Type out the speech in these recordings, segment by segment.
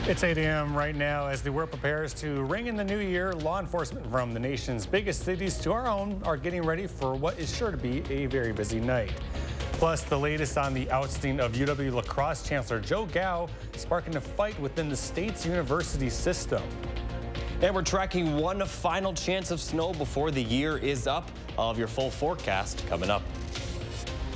It's 8 a.m. right now as the world prepares to ring in the new year. Law enforcement from the nation's biggest cities to our own are getting ready for what is sure to be a very busy night. Plus, the latest on the ousting of UW lacrosse chancellor Joe Gao, sparking a fight within the state's university system. And we're tracking one final chance of snow before the year is up. All of your full forecast coming up.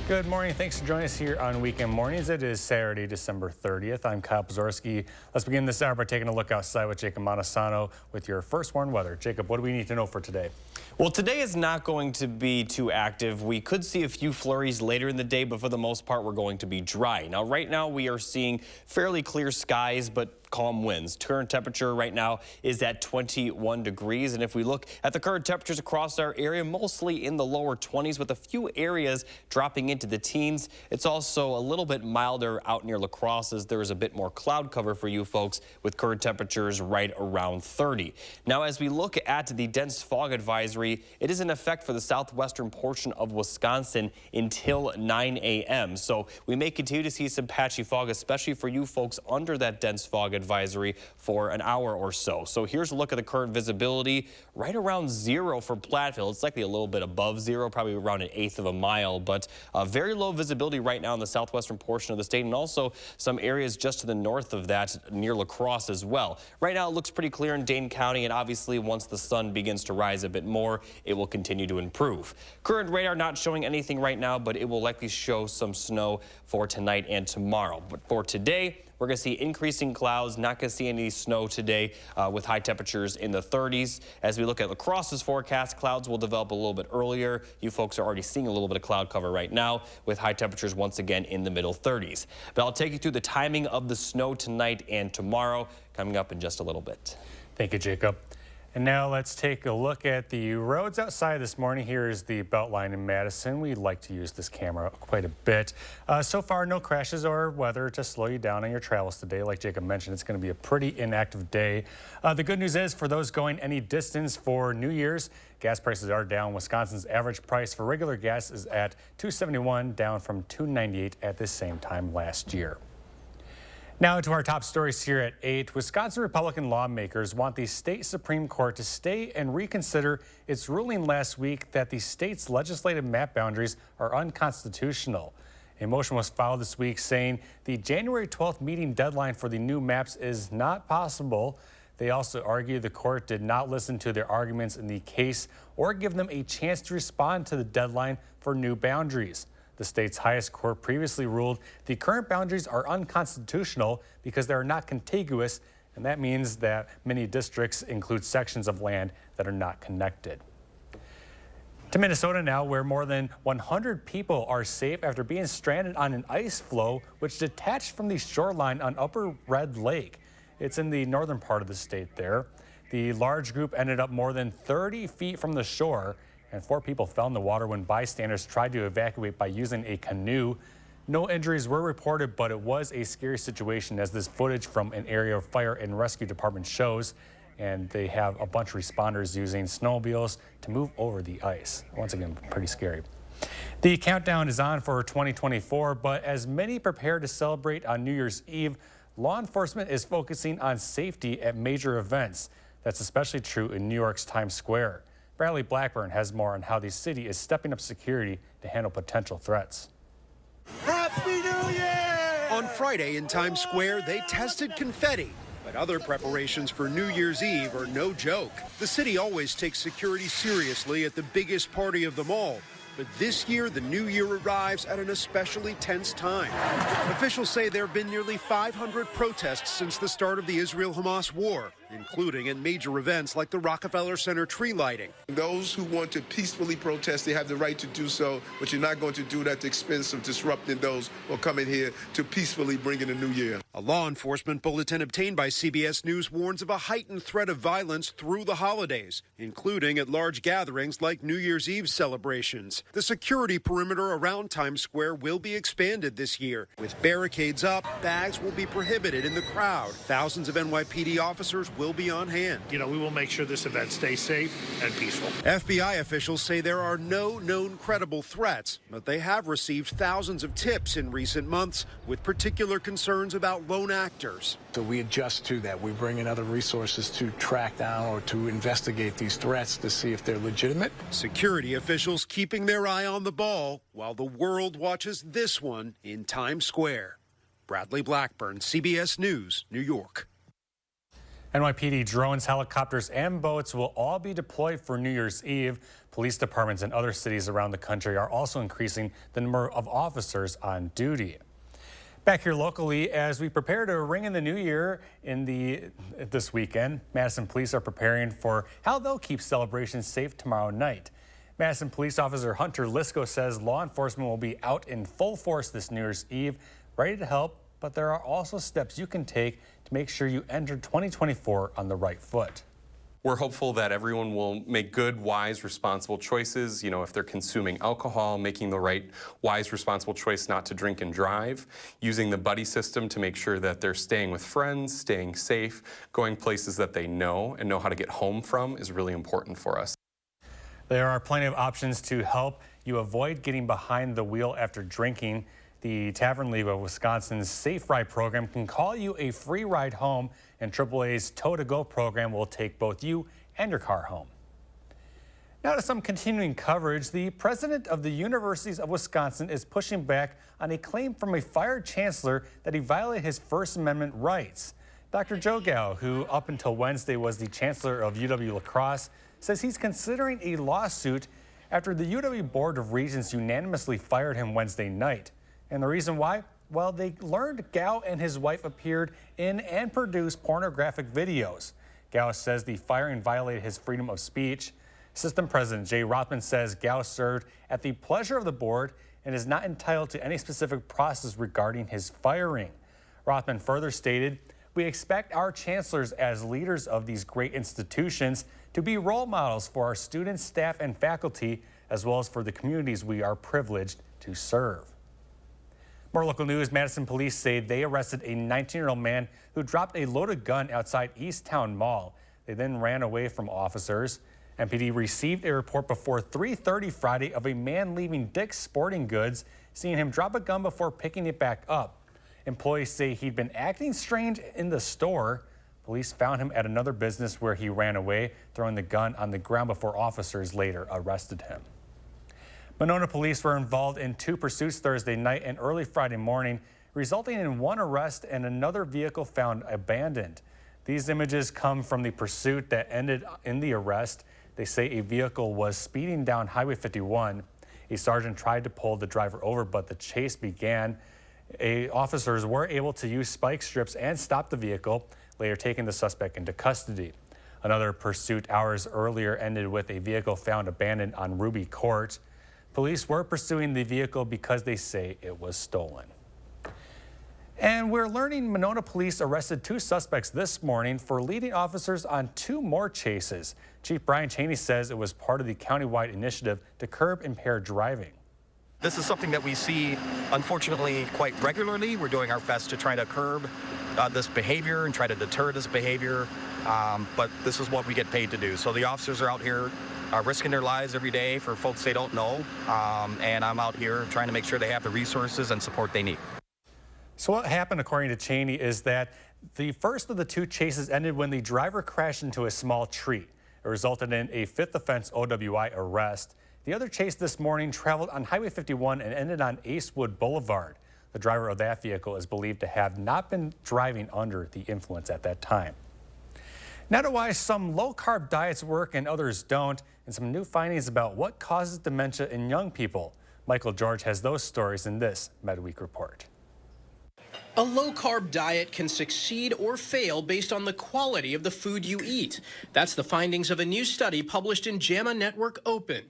Good morning. Thanks for joining us here on Weekend Mornings. It is Saturday, December 30th. I'm Kyle Pazorski. Let's begin this hour by taking a look outside with Jacob Madison with your first warned weather. Jacob, what do we need to know for today? Well, today is not going to be too active. We could see a few flurries later in the day, but for the most part, we're going to be dry. Now, right now, we are seeing fairly clear skies, but calm winds. Current temperature right now is at 21 degrees. And if we look at the current temperatures across our area, mostly in the lower 20s with a few areas dropping into the teens. It's also a little bit milder out near La Crosse as there is a bit more cloud cover for you folks with current temperatures right around 30. Now, as we look at the dense fog advisory, it is in effect for the southwestern portion of Wisconsin until 9 a.m. So we may continue to see some patchy fog, especially for you folks under that dense fog advisory for an hour or so. So here's a look at the current visibility right around 0 for Platteville. It's likely a little bit above 0, probably around 1/8 of a mile, but very low visibility right now in the southwestern portion of the state, and also some areas just to the north of that near La Crosse as well. Right now it looks pretty clear in Dane County, and obviously once the sun begins to rise a bit more, it will continue to improve. Current radar not showing anything right now, but it will likely show some snow for tonight and tomorrow. But for today, we're going to see increasing clouds, not going to see any snow today with high temperatures in the 30s. As we look at La Crosse's forecast, clouds will develop a little bit earlier. You folks are already seeing a little bit of cloud cover right now with high temperatures once again in the middle 30s. But I'll take you through the timing of the snow tonight and tomorrow coming up in just a little bit. Thank you, Jacob. And now let's take a look at the roads outside this morning. Here is the Beltline in Madison. We like to use this camera quite a bit. So far, no crashes or weather to slow you down on your travels today. Like Jacob mentioned, it's going to be a pretty inactive day. The good news is for those going any distance for New Year's, gas prices are down. Wisconsin's average price for regular gas is at $2.71, down from $2.98 at this same time last year. Now to our top stories here at 8. Wisconsin Republican lawmakers want the state Supreme Court to stay and reconsider its ruling last week that the state's legislative map boundaries are unconstitutional. A motion was filed this week saying the January 12th meeting deadline for the new maps is not possible. They also argue the court did not listen to their arguments in the case or give them a chance to respond to the deadline for new boundaries. The state's highest court previously ruled the current boundaries are unconstitutional because they are not contiguous, and that means that many districts include sections of land that are not connected. To Minnesota now, where more than 100 people are safe after being stranded on an ice floe which detached from the shoreline on Upper Red Lake. It's in the northern part of the state there. The large group ended up more than 30 feet from the shore, and 4 people fell in the water when bystanders tried to evacuate by using a canoe. No injuries were reported, but it was a scary situation as this footage from an area fire and rescue department shows, and they have a bunch of responders using snowmobiles to move over the ice. Once again, pretty scary. The countdown is on for 2024, but as many prepare to celebrate on New Year's Eve, law enforcement is focusing on safety at major events. That's especially true in New York's Times Square. Bradley Blackburn has more on how the city is stepping up security to handle potential threats. Happy New Year! On Friday in Times Square, they tested confetti, but other preparations for New Year's Eve are no joke. The city always takes security seriously at the biggest party of them all. But this year, the new year arrives at an especially tense time. Officials say there have been nearly 500 protests since the start of the Israel-Hamas war, including at major events like the Rockefeller Center tree lighting. Those who want to peacefully protest, they have the right to do so, but you're not going to do it at the expense of disrupting those who are coming here to peacefully bring in a new year. A law enforcement bulletin obtained by CBS News warns of a heightened threat of violence through the holidays, including at large gatherings like New Year's Eve celebrations. The security perimeter around Times Square will be expanded this year. With barricades up, bags will be prohibited in the crowd. Thousands of NYPD officers will will be on hand. We will make sure this event stays safe and peaceful. FBI officials say there are no known credible threats, but they have received thousands of tips in recent months with particular concerns about lone actors. So we adjust to that. We bring in other resources to track down or to investigate these threats to see if they're legitimate. Security officials keeping their eye on the ball while the world watches this one in Times Square. Bradley Blackburn, CBS News, New York. NYPD drones, helicopters, and boats will all be deployed for New Year's Eve. Police departments in other cities around the country are also increasing the number of officers on duty. Back here locally, as we prepare to ring in the new year this weekend, Madison police are preparing for how they'll keep celebrations safe tomorrow night. Madison police officer Hunter Lisco says law enforcement will be out in full force this New Year's Eve, ready to help, but there are also steps you can take to make sure you enter 2024 on the right foot. We're hopeful that everyone will make good, wise, responsible choices. If they're consuming alcohol, making the right, wise, responsible choice not to drink and drive, using the buddy system to make sure that they're staying with friends, staying safe, going places that they know and know how to get home from is really important for us. There are plenty of options to help you avoid getting behind the wheel after drinking. The Tavern League of Wisconsin's Safe Ride program can call you a free ride home, and AAA's Tow to Go program will take both you and your car home. Now to some continuing coverage. The president of the Universities of Wisconsin is pushing back on a claim from a fired chancellor that he violated his First Amendment rights. Dr. Joe Gow, who up until Wednesday was the chancellor of UW-La Crosse, says he's considering a lawsuit after the UW Board of Regents unanimously fired him Wednesday night. And the reason why? Well, they learned Gow and his wife appeared in and produced pornographic videos. Gow says the firing violated his freedom of speech. System President Jay Rothman says Gow served at the pleasure of the board and is not entitled to any specific process regarding his firing. Rothman further stated, "We expect our chancellors as leaders of these great institutions to be role models for our students, staff, and faculty, as well as for the communities we are privileged to serve." More local news. Madison police say they arrested a 19-year-old man who dropped a loaded gun outside Easttown Mall. They then ran away from officers. MPD received a report before 3:30 Friday of a man leaving Dick's Sporting Goods, seeing him drop a gun before picking it back up. Employees say he'd been acting strange in the store. Police found him at another business where he ran away, throwing the gun on the ground before officers later arrested him. Monona police were involved in 2 pursuits Thursday night and early Friday morning, resulting in 1 arrest and another vehicle found abandoned. These images come from the pursuit that ended in the arrest. They say a vehicle was speeding down Highway 51. A sergeant tried to pull the driver over, but the chase began. Officers were able to use spike strips and stop the vehicle, later taking the suspect into custody. Another pursuit hours earlier ended with a vehicle found abandoned on Ruby Court. Police were pursuing the vehicle because they say it was stolen. And we're learning Monona police arrested 2 suspects this morning for leading officers on 2 more chases. Chief Brian Cheney says it was part of the countywide initiative to curb impaired driving. This is something that we see, unfortunately, quite regularly. We're doing our best to try to curb this behavior and try to deter this behavior, but this is what we get paid to do. So the officers are out here risking their lives every day for folks they don't know, and I'm out here trying to make sure they have the resources and support they need. So what happened, according to Cheney, is that the first of the 2 chases ended when the driver crashed into a small tree. It resulted in a 5th offense OWI arrest. The other chase this morning traveled on Highway 51 and ended on Acewood Boulevard. The driver of that vehicle is believed to have not been driving under the influence at that time. Now to why some low-carb diets work and others don't, and some new findings about what causes dementia in young people. Michael George has those stories in this MedWeek report. A low-carb diet can succeed or fail based on the quality of the food you eat. That's the findings of a new study published in JAMA Network Open.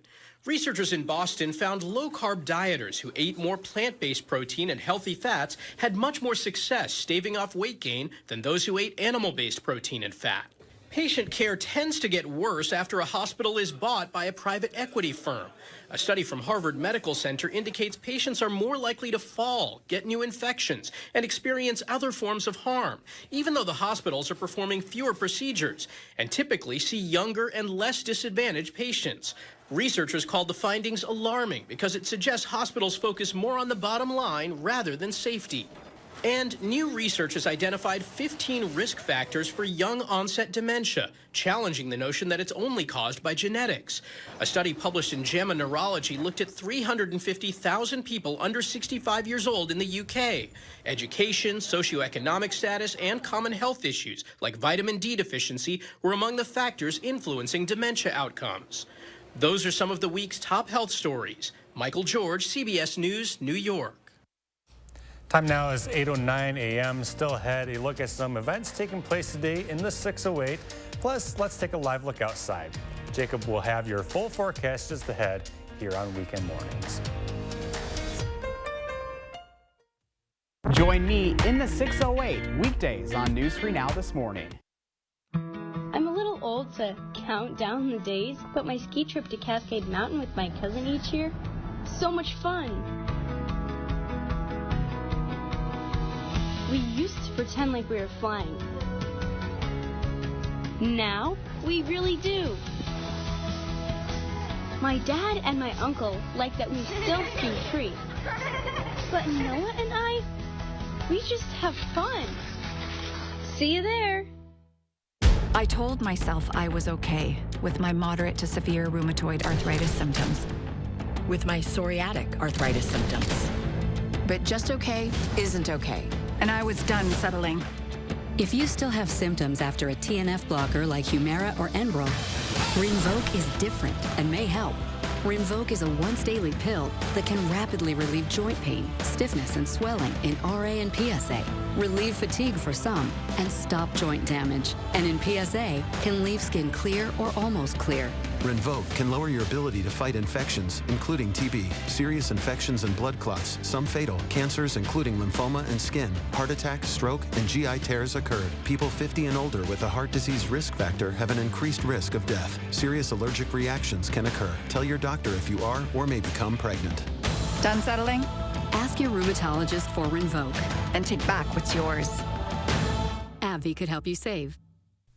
Researchers in Boston found low-carb dieters who ate more plant-based protein and healthy fats had much more success staving off weight gain than those who ate animal-based protein and fat. Patient care tends to get worse after a hospital is bought by a private equity firm. A study from Harvard Medical Center indicates patients are more likely to fall, get new infections, and experience other forms of harm, even though the hospitals are performing fewer procedures and typically see younger and less disadvantaged patients. Researchers called the findings alarming because it suggests hospitals focus more on the bottom line rather than safety. And new research has identified 15 risk factors for young onset dementia, challenging the notion that it's only caused by genetics. A study published in JAMA Neurology looked at 350,000 people under 65 years old in the UK. Education, socioeconomic status, and common health issues like vitamin D deficiency were among the factors influencing dementia outcomes. Those are some of the week's top health stories. Michael George, CBS News, New York. Time now is 8:09 a.m. Still ahead, a look at some events taking place today in the 608. Plus, let's take a live look outside. Jacob will have your full forecast just ahead here on Weekend Mornings. Join me in the 608 weekdays on News 3 Now this morning. I'm a little old to count down the days, but my ski trip to Cascade Mountain with my cousin each year, so much fun. We used to pretend like we were flying. Now, we really do. My dad and my uncle like that we still ski free. But Noah and I, we just have fun. See you there. I told myself I was okay with my moderate to severe rheumatoid arthritis symptoms. With my psoriatic arthritis symptoms. But just okay isn't okay. And I was done settling. If you still have symptoms after a TNF blocker like Humira or Enbrel, Rinvoq is different and may help. Rinvoq is a once-daily pill that can rapidly relieve joint pain, stiffness, and swelling in RA and PSA, relieve fatigue for some, and stop joint damage. And in PSA, can leave skin clear or almost clear. Rinvoq can lower your ability to fight infections, including TB, serious infections and blood clots, some fatal, cancers including lymphoma and skin, heart attack, stroke, and GI tears occurred. People 50 and older with a heart disease risk factor have an increased risk of death. Serious allergic reactions can occur. Tell your doctor if you are or may become pregnant. Done settling? Ask your rheumatologist for Rinvoq. And take back what's yours. AbbVie could help you save.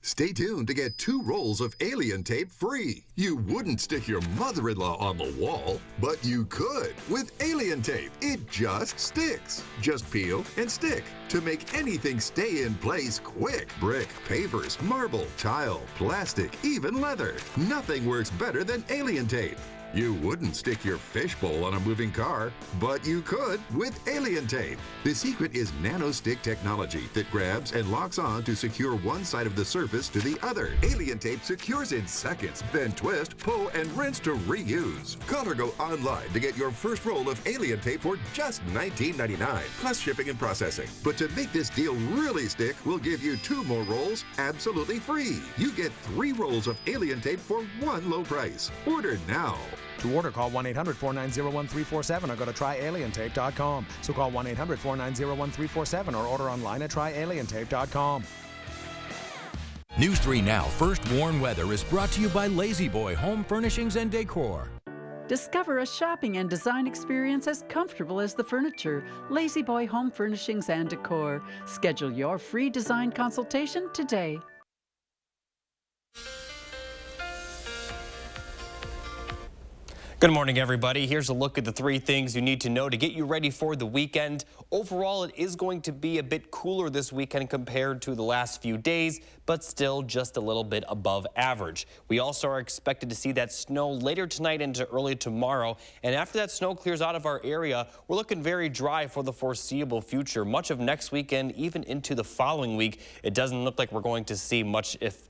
Stay tuned to get 2 rolls of alien tape free. You wouldn't stick your mother-in-law on the wall, but you could with alien tape. It just sticks. Just peel and stick to make anything stay in place quick. Brick, pavers, marble, tile, plastic, even leather. Nothing works better than alien tape. You wouldn't stick your fishbowl on a moving car, but you could with alien tape. The secret is nano-stick technology that grabs and locks on to secure one side of the surface to the other. Alien tape secures in seconds, then twist, pull, and rinse to reuse. Call or go online to get your first roll of alien tape for just $19.99, plus shipping and processing. But to make this deal really stick, we'll give you 2 more rolls absolutely free. You get 3 rolls of alien tape for one low price. Order now. To order, call 1-800-490-1347 or go to tryalientape.com. So call 1-800-490-1347 or order online at tryalientape.com. News 3 Now First Warn Weather is brought to you by Lazy Boy Home Furnishings and Decor. Discover a shopping and design experience as comfortable as the furniture. Lazy Boy Home Furnishings and Decor. Schedule your free design consultation today. Good morning, everybody. Here's a look at the 3 things you need to know to get you ready for the weekend. Overall, it is going to be a bit cooler this weekend compared to the last few days, but still just a little bit above average. We also are expected to see that snow later tonight into early tomorrow. And after that snow clears out of our area, we're looking very dry for the foreseeable future. Much of next weekend, even into the following week, it doesn't look like we're going to see much, if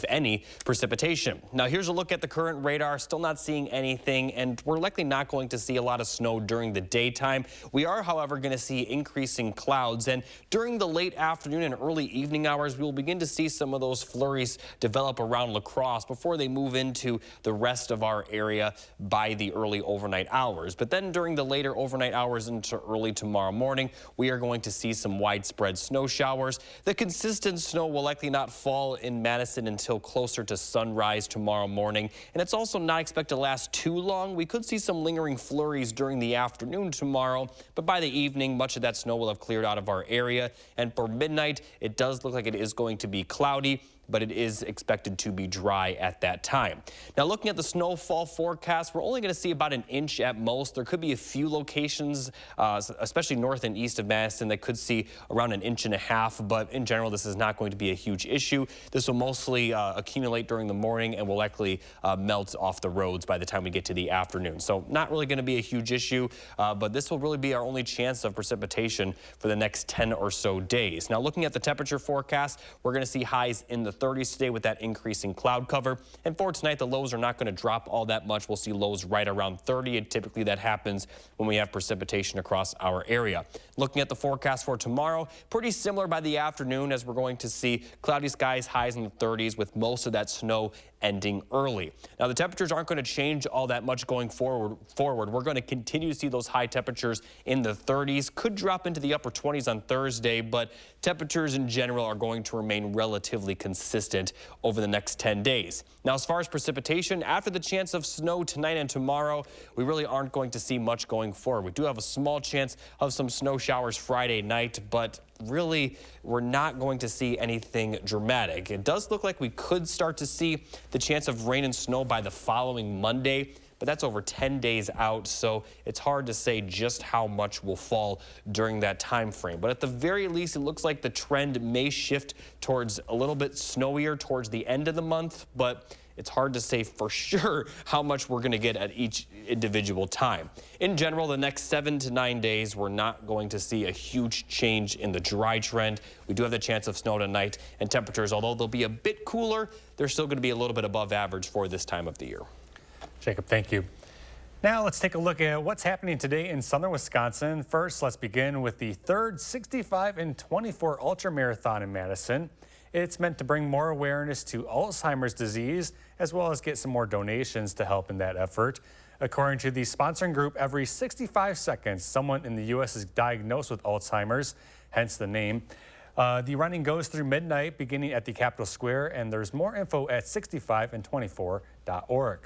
any, precipitation. Now, here's a look at the current radar. Still not seeing anything evening, and we're likely not going to see a lot of snow during the daytime. We are, however, going to see increasing clouds, and during the late afternoon and early evening hours, we will begin to see some of those flurries develop around La Crosse before they move into the rest of our area by the early overnight hours. But then during the later overnight hours into early tomorrow morning, we are going to see some widespread snow showers. The consistent snow will likely not fall in Madison until closer to sunrise tomorrow morning, and it's also not expected to last too long. We could see some lingering flurries during the afternoon tomorrow, but by the evening, much of that snow will have cleared out of our area, and for midnight, it does look like it is going to be cloudy, but it is expected to be dry at that time. Now, looking at the snowfall forecast, we're only going to see about an inch at most. There could be a few locations, especially north and east of Madison, that could see around 1.5 inches, but in general, this is not going to be a huge issue. This will mostly accumulate during the morning and will likely melt off the roads by the time we get to the afternoon. So not really going to be a huge issue, but this will really be our only chance of precipitation for the next 10 or so days. Now, looking at the temperature forecast, we're going to see highs in the 30s today with that increasing cloud cover. And for tonight, the lows are not going to drop all that much. We'll see lows right around 30, and typically that happens when we have precipitation across our area. Looking at the forecast for tomorrow, pretty similar by the afternoon, as we're going to see cloudy skies, highs in the 30s with most of that snow ending early. Now, the temperatures aren't going to change all that much going forward. We're going to continue to see those high temperatures in the 30s, could drop into the upper 20s on Thursday, but temperatures in general are going to remain relatively consistent over the next 10 days. Now, as far as precipitation, after the chance of snow tonight and tomorrow, we really aren't going to see much going forward. We do have a small chance of some snow showers Friday night, but really, we're not going to see anything dramatic. It does look like we could start to see the chance of rain and snow by the following Monday, but that's over 10 days out, so it's hard to say just how much will fall during that time frame. But at the very least, it looks like the trend may shift towards a little bit snowier towards the end of the month, but it's hard to say for sure how much we're going to get at each individual time. In general, the next 7 to 9 days, we're not going to see a huge change in the dry trend. We do have the chance of snow tonight, and temperatures, although they'll be a bit cooler, they're still going to be a little bit above average for this time of the year. Jacob, thank you. Now let's take a look at what's happening today in southern Wisconsin. First, let's begin with the third 65 and 24 Ultra Marathon in Madison. It's meant to bring more awareness to Alzheimer's disease, as well as get some more donations to help in that effort. According to the sponsoring group, every 65 seconds, someone in the U.S. is diagnosed with Alzheimer's, hence the name. The running goes through midnight, beginning at the Capitol Square, and there's more info at 65and24.org.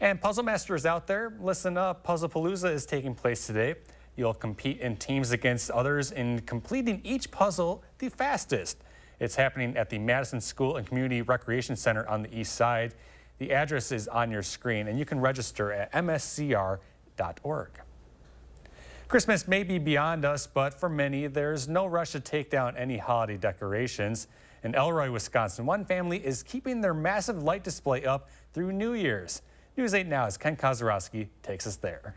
And puzzle masters out there, listen up. Puzzlepalooza is taking place today. You'll compete in teams against others in completing each puzzle the fastest. It's happening at the Madison School and Community Recreation Center on the east side. The address is on your screen, and you can register at mscr.org. Christmas may be beyond us, but for many, there's no rush to take down any holiday decorations. In Elroy, Wisconsin, one family is keeping their massive light display up through New Year's. News 8 Now's Ken Kozorowski takes us there.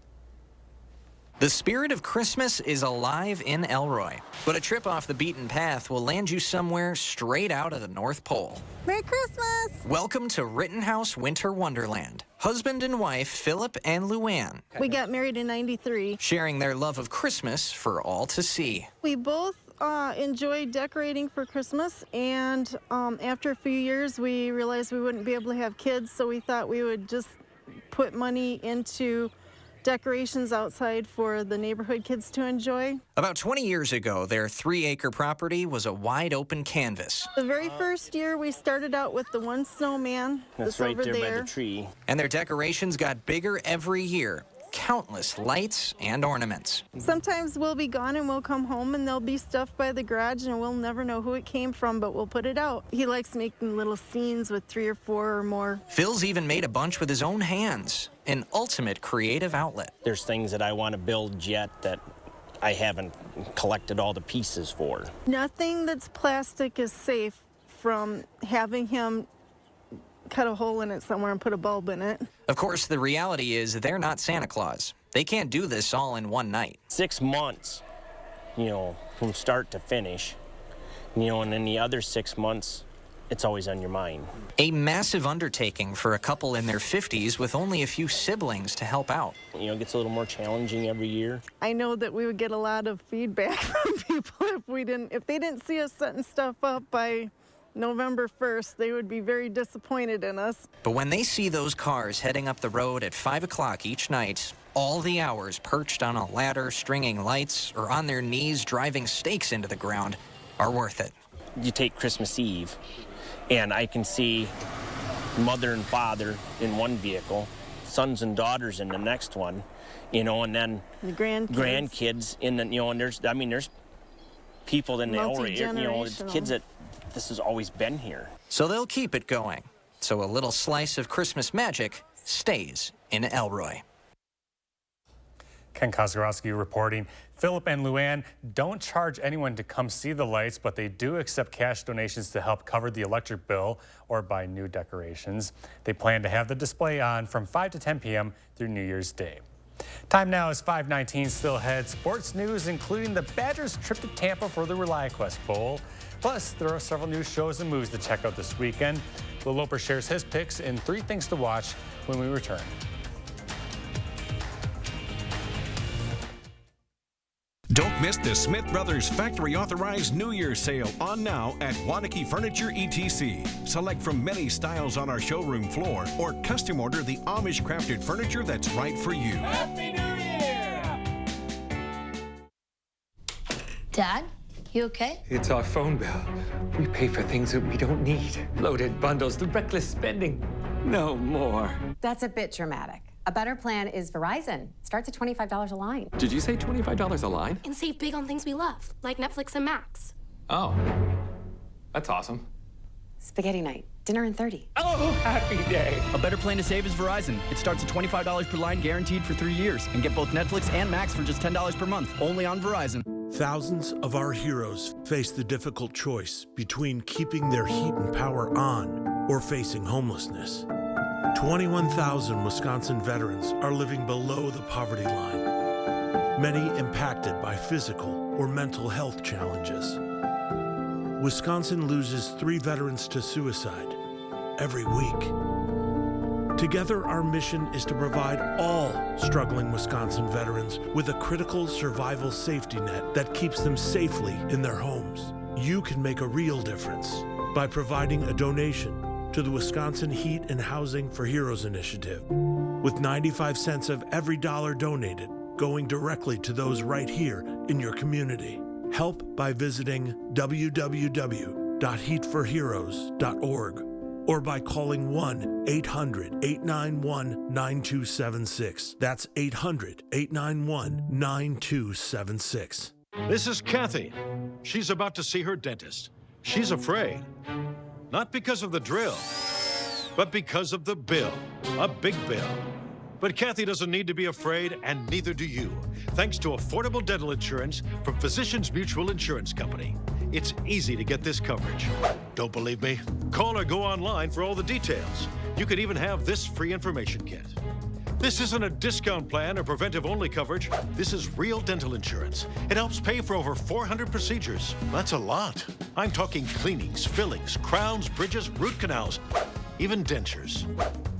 The spirit of Christmas is alive in Elroy, but a trip off the beaten path will land you somewhere straight out of the North Pole. Merry Christmas! Welcome to Rittenhouse Winter Wonderland. Husband and wife Philip and Luann. We got married in '93. Sharing their love of Christmas for all to see. We both enjoy decorating for Christmas, and after a few years we realized we wouldn't be able to have kids, so we thought we would just put money into decorations outside for the neighborhood kids to enjoy. About 20 years ago, their 3-acre property was a wide open canvas. The very first year we started out with the one snowman. That's right there by the tree. And their decorations got bigger every year. Countless lights and ornaments. Sometimes we'll be gone and we'll come home and there'll be stuff by the garage and we'll never know who it came from, but we'll put it out. He likes making little scenes with 3 or 4 or more. Phil's even made a bunch with his own hands. An ultimate creative outlet. There's things that I want to build yet that I haven't collected all the pieces for. Nothing that's plastic is safe from having him cut a hole in it somewhere and put a bulb in it. Of course, the reality is they're not Santa Claus. They can't do this all in one night. 6 months, you know, from start to finish, you know, and then the other 6 months it's always on your mind. A massive undertaking for a couple in their 50s with only a few siblings to help out. You know, it gets a little more challenging every year. I know that we would get a lot of feedback from people if they didn't see us setting stuff up by November 1st, they would be very disappointed in us. But when they see those cars heading up the road at 5 o'clock each night, all the hours perched on a ladder, stringing lights, or on their knees driving stakes into the ground are worth it. You take Christmas Eve, and I can see mother and father in one vehicle, sons and daughters in the next one, you know, and then the grandkids in the, you know, and there's people in the area, you know, kids that this has always been here. So they'll keep it going. So a little slice of Christmas magic stays in Elroy. Ken Kozorowski reporting. Philip and Luann don't charge anyone to come see the lights, but they do accept cash donations to help cover the electric bill or buy new decorations. They plan to have the display on from 5 to 10 p.m. through New Year's Day. Time now is 5:19. Still ahead, sports news, including the Badgers' trip to Tampa for the ReliaQuest Bowl. Plus, there are several new shows and movies to check out this weekend. Will Loper shares his picks in 3 things to watch when we return. Don't miss the Smith Brothers Factory Authorized New Year's Sale on now at Waunakee Furniture ETC. Select from many styles on our showroom floor or custom order the Amish crafted furniture that's right for you. Happy New Year! Dad, you okay? It's our phone bill. We pay for things that we don't need. Loaded bundles, the reckless spending. No more. That's a bit dramatic. A better plan is Verizon. Starts at $25 a line. Did you say $25 a line? And save big on things we love, like Netflix and Max. Oh, that's awesome. Spaghetti night. Dinner in 30. Oh, happy day. A better plan to save is Verizon. It starts at $25 per line, guaranteed for 3 years. And get both Netflix and Max for just $10 per month, only on Verizon. Thousands of our heroes face the difficult choice between keeping their heat and power on or facing homelessness. 21,000 Wisconsin veterans are living below the poverty line, many impacted by physical or mental health challenges. Wisconsin loses 3 veterans to suicide every week. Together, our mission is to provide all struggling Wisconsin veterans with a critical survival safety net that keeps them safely in their homes. You can make a real difference by providing a donation to the Wisconsin Heat and Housing for Heroes initiative, with 95 cents of every dollar donated going directly to those right here in your community. Help by visiting www.heatforheroes.org or by calling 1-800-891-9276. That's 800-891-9276. This is Kathy. She's about to see her dentist. She's afraid. Not because of the drill, but because of the bill. A big bill. But Kathy doesn't need to be afraid, and neither do you, thanks to affordable dental insurance from Physicians Mutual Insurance Company. It's easy to get this coverage. Don't believe me? Call or go online for all the details. You could even have this free information kit. This isn't a discount plan or preventive-only coverage. This is real dental insurance. It helps pay for over 400 procedures. That's a lot. I'm talking cleanings, fillings, crowns, bridges, root canals, even dentures.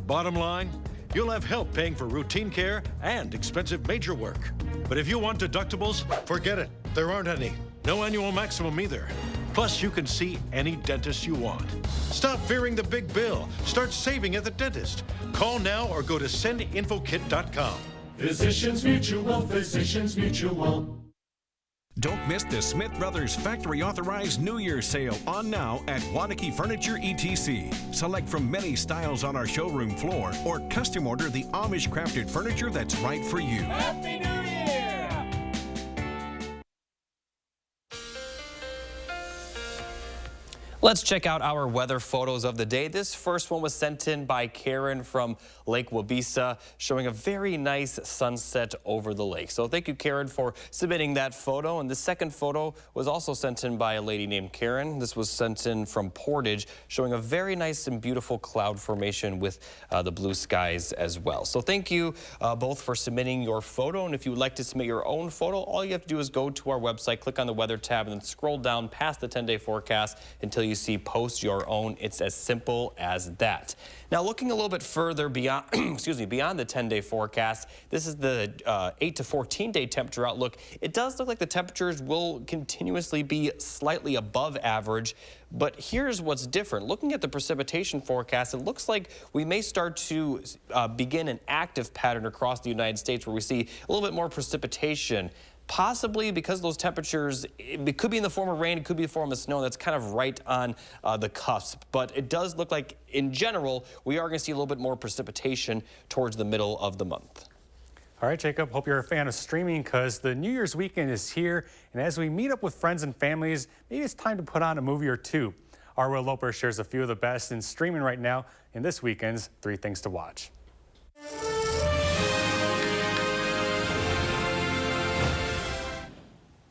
Bottom line, you'll have help paying for routine care and expensive major work. But if you want deductibles, forget it. There aren't any. No annual maximum either. Plus, you can see any dentist you want. Stop fearing the big bill. Start saving at the dentist. Call now or go to sendinfokit.com. Physicians Mutual, Physicians Mutual. Don't miss the Smith Brothers Factory Authorized New Year's Sale on now at Waunakee Furniture ETC. Select from many styles on our showroom floor or custom order the Amish crafted furniture that's right for you. Happy New Year! Let's check out our weather photos of the day. This first one was sent in by Karen from Lake Wabeesa, showing a very nice sunset over the lake. So thank you, Karen, for submitting that photo. And the second photo was also sent in by a lady named Karen. This was sent in from Portage, showing a very nice and beautiful cloud formation with the blue skies as well. So thank you both for submitting your photo. And if you would like to submit your own photo, all you have to do is go to our website, click on the weather tab, and then scroll down past the 10-day forecast until you WC, post your own. It's as simple as that. Now, looking a little bit further beyond, beyond the 10-day forecast, this is the 8 to 14-day temperature outlook. It does look like the temperatures will continuously be slightly above average, but here's what's different. Looking at the precipitation forecast, it looks like we may start to begin an active pattern across the United States where we see a little bit more precipitation. Possibly because those temperatures, it could be in the form of rain, it could be in the form of snow. That's kind of right on the cusp. But it does look like, in general, we are going to see a little bit more precipitation towards the middle of the month. All right, Jacob, hope you're a fan of streaming because the New Year's weekend is here. And as we meet up with friends and families, maybe it's time to put on a movie or two. Our Will Loper shares a few of the best in streaming right now in this weekend's 3 Things to Watch.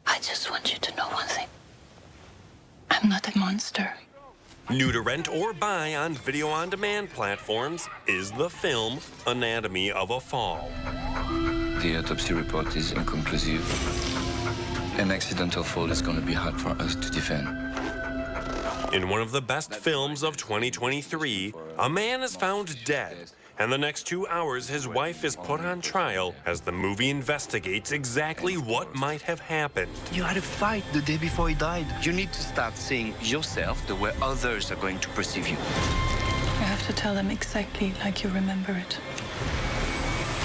I just want you to know one thing. I'm not a monster. New to rent or buy on video-on-demand platforms is the film Anatomy of a Fall. The autopsy report is inconclusive. An accidental fall is going to be hard for us to defend. In one of the best films of 2023, a man is found dead. And the next 2 hours, his wife is put on trial as the movie investigates exactly what might have happened. You had a fight the day before he died. You need to start seeing yourself the way others are going to perceive you. You have to tell them exactly like you remember it.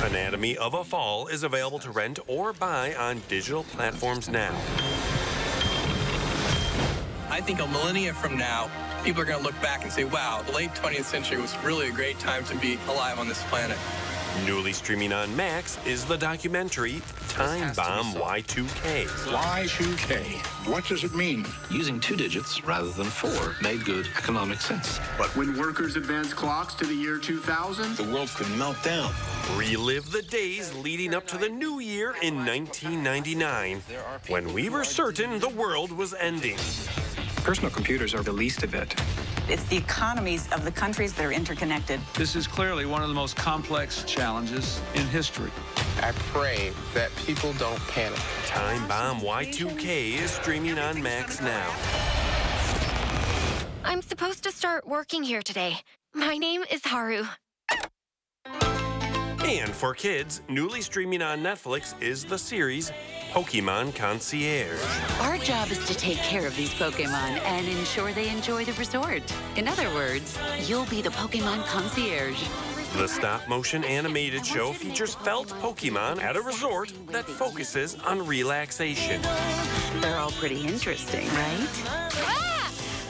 Anatomy of a Fall is available to rent or buy on digital platforms now. I think a millennia from now, people are going to look back and say, wow, the late 20th century was really a great time to be alive on this planet. Newly streaming on Max is the documentary Time Bomb Y2K. Y2K, what does it mean? Using 2 digits rather than 4 made good economic sense. But when workers advanced clocks to the year 2000, the world could melt down. Relive the days leading up to the new year in 1999, when we were certain the world was ending. Personal computers are the least of it. It's the economies of the countries that are interconnected. This is clearly one of the most complex challenges in history. I pray that people don't panic. Time Bomb Y2K is streaming on Max now. I'm supposed to start working here today. My name is Haru. And for kids, newly streaming on Netflix is the series Pokemon Concierge. Our job is to take care of these Pokemon and ensure they enjoy the resort. In other words, you'll be the Pokemon Concierge. The stop-motion animated show features felt Pokemon at a resort that focuses on relaxation. They're all pretty interesting, right?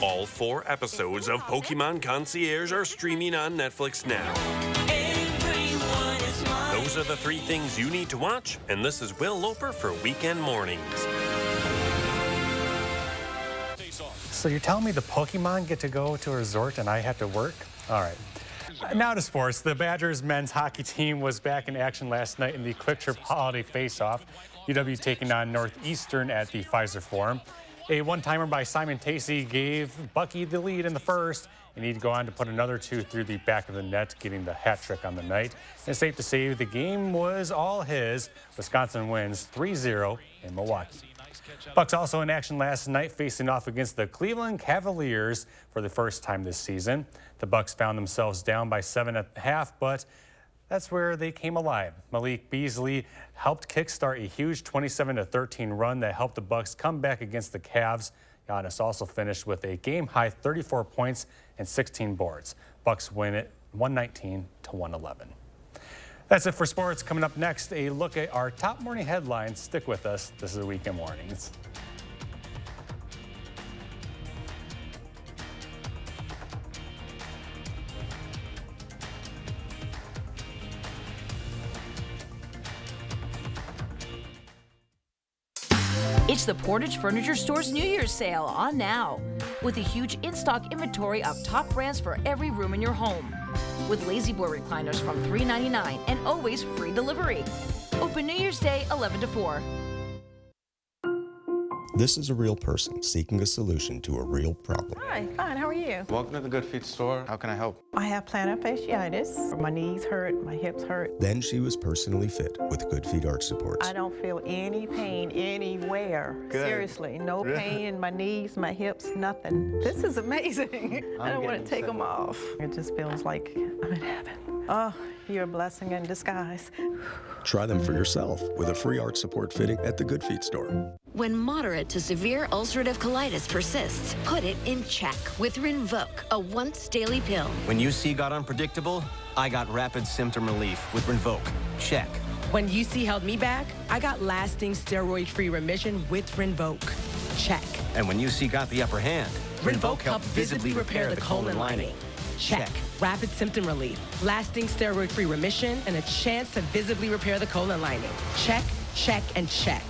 All 4 episodes of Pokemon Concierge are streaming on Netflix now. Those are the 3 things you need to watch, and this is Will Loper for Weekend Mornings. So you're telling me the Pokemon get to go to a resort and I have to work? All right. Now to sports. The Badgers men's hockey team was back in action last night in the Quick Trip Holiday Face-Off. UW taking on Northeastern at the Pfizer Forum. A one-timer by Simon Tacey gave Bucky the lead in the first, and he'd go on to put another 2 through the back of the net, getting the hat trick on the night. And it's safe to say the game was all his. Wisconsin wins 3-0 in Milwaukee. Bucks also in action last night, facing off against the Cleveland Cavaliers for the first time this season. The Bucks found themselves down by 7 at the half, but that's where they came alive. Malik Beasley helped kickstart a huge 27-13 run that helped the Bucks come back against the Cavs. Giannis also finished with a game-high 34 points and 16 boards. Bucks win it 119-111. That's it for sports. Coming up next, a look at our top morning headlines. Stick with us. This is Weekend Mornings. It's the Portage Furniture Store's New Year's sale on now, with a huge in-stock inventory of top brands for every room in your home. With Lazy Boy recliners from $3.99 and always free delivery. Open New Year's Day 11 to 4. This is a real person seeking a solution to a real problem. Hi, fine, how are you? Welcome to the Good Feet store. How can I help? I have plantar fasciitis. My knees hurt, my hips hurt. Then she was personally fit with Good Feet arch supports. I don't feel any pain anywhere. Good. Seriously, no pain in my knees, my hips, nothing. This is amazing. I don't want to take them off. It just feels like I'm in heaven. Oh, you're a blessing in disguise. Try them for yourself with a free arch support fitting at the Good Feet store. When moderate to severe ulcerative colitis persists, put it in check with Rinvoq, a once-daily pill. When UC got unpredictable, I got rapid symptom relief with Rinvoq. Check. When UC held me back, I got lasting steroid-free remission with Rinvoq. Check. And when UC got the upper hand, Rinvoq helped visibly repair the colon lining. Check. Rapid symptom relief, lasting steroid-free remission, and a chance to visibly repair the colon lining. Check, check, and check.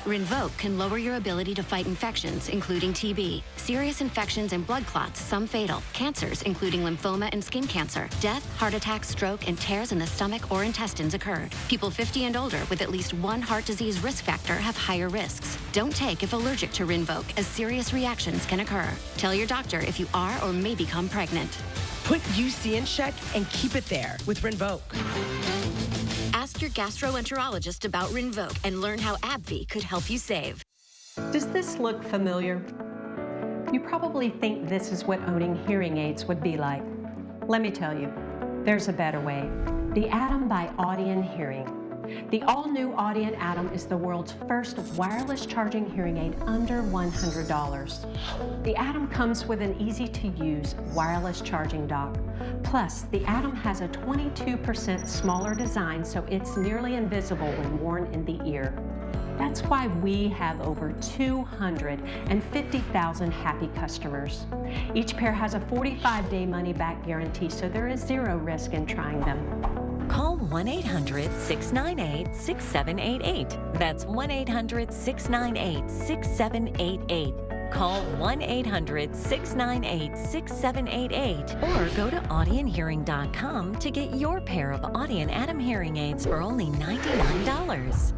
Rinvoq can lower your ability to fight infections, including TB, serious infections and blood clots, some fatal, cancers, including lymphoma and skin cancer. Death, heart attack, stroke, and tears in the stomach or intestines occur. People 50 and older with at least one heart disease risk factor have higher risks. Don't take if allergic to Rinvoq, as serious reactions can occur. Tell your doctor if you are or may become pregnant. Put UC in check and keep it there with Rinvoq. Ask your gastroenterologist about Rinvoq and learn how AbbVie could help you save. Does this look familiar? You probably think this is what owning hearing aids would be like. Let me tell you, there's a better way. The Atom by Audion Hearing. The all-new Audion Atom is the world's first wireless charging hearing aid under $100. The Atom comes with an easy-to-use wireless charging dock. Plus, the Atom has a 22% smaller design, so it's nearly invisible when worn in the ear. That's why we have over 250,000 happy customers. Each pair has a 45-day money-back guarantee, so there is zero risk in trying them. Call 1-800-698-6788. That's 1-800-698-6788. Call 1-800-698-6788 or go to audionhearing.com to get your pair of Audion Atom hearing aids for only $99.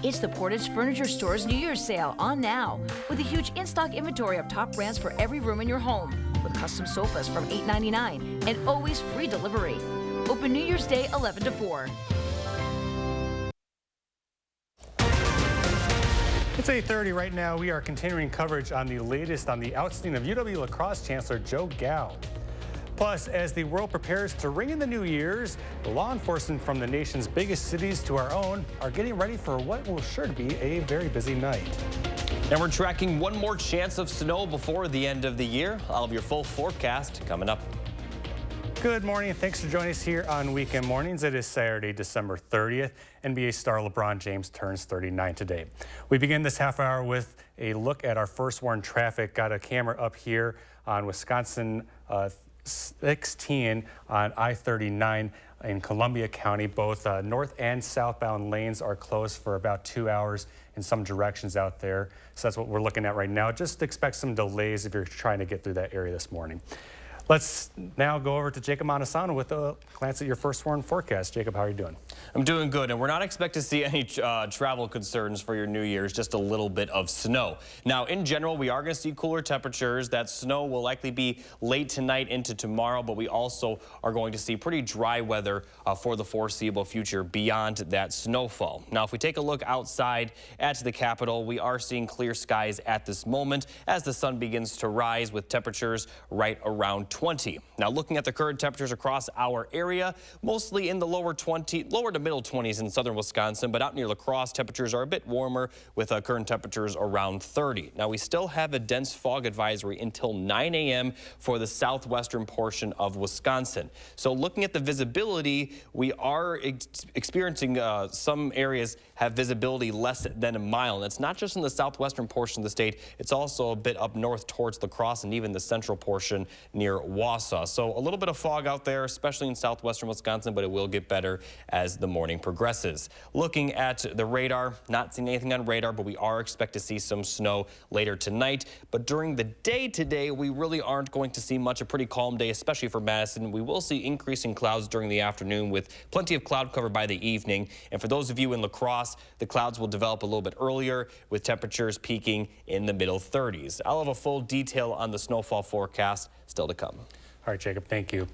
It's the Portage Furniture Store's New Year's sale on now, with a huge in-stock inventory of top brands for every room in your home, with custom sofas from $8.99 and always free delivery. Open New Year's Day 11 to 4. It's 8:30 right now. We are continuing coverage on the latest on the ousting of UW lacrosse chancellor Joe Gow. Plus, as the world prepares to ring in the New Year's, the law enforcement from the nation's biggest cities to our own are getting ready for what will sure to be a very busy night. And we're tracking one more chance of snow before the end of the year. I'll have your full forecast coming up. Good morning, and thanks for joining us here on Weekend Mornings. It is Saturday, December 30th. NBA star LeBron James turns 39 today. We begin this half hour with a look at our first warn traffic. Got a camera up here on Wisconsin 16 on I-39 in Columbia County. Both north and southbound lanes are closed for about 2 hours in some directions out there. So that's what we're looking at right now. Just expect some delays if you're trying to get through that area this morning. Let's now go over to Jacob Montesano with a glance at your first warn forecast. Jacob, how are you doing? I'm doing good, and we're not expecting to see any travel concerns for your New Year's, just a little bit of snow. Now, in general, we are going to see cooler temperatures. That snow will likely be late tonight into tomorrow, but we also are going to see pretty dry weather for the foreseeable future beyond that snowfall. Now, if we take a look outside at the Capitol, we are seeing clear skies at this moment as the sun begins to rise with temperatures right around 20. Now, looking at the current temperatures across our area, mostly in the lower to middle 20s in southern Wisconsin, but out near La Crosse, temperatures are a bit warmer with current temperatures around 30. Now, we still have a dense fog advisory until 9 a.m. for the southwestern portion of Wisconsin. So looking at the visibility, we are experiencing some areas have visibility less than a mile. And it's not just in the southwestern portion of the state, it's also a bit up north towards La Crosse and even the central portion near Wausau. So a little bit of fog out there, especially in southwestern Wisconsin, but it will get better as the morning progresses. Looking at the radar, not seeing anything on radar, but we are expected to see some snow later tonight. But during the day today, we really aren't going to see much. A pretty calm day, especially for Madison. We will see increasing clouds during the afternoon with plenty of cloud cover by the evening. And for those of you in La Crosse, the clouds will develop a little bit earlier with temperatures peaking in the middle 30s. I'll have a full detail on the snowfall forecast still to come. All right, Jacob, thank you.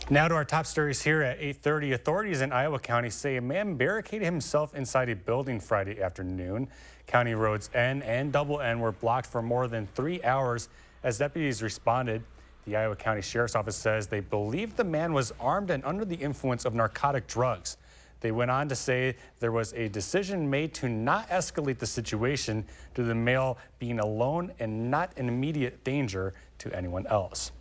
Now to our top stories here at 8:30. Authorities in Iowa County say a man barricaded himself inside a building Friday afternoon. County roads N and double N were blocked for more than 3 hours as deputies responded. The Iowa County Sheriff's Office says they believe the man was armed and under the influence of narcotic drugs. They went on to say there was a decision made to not escalate the situation due to the male being alone and not in immediate danger to anyone else.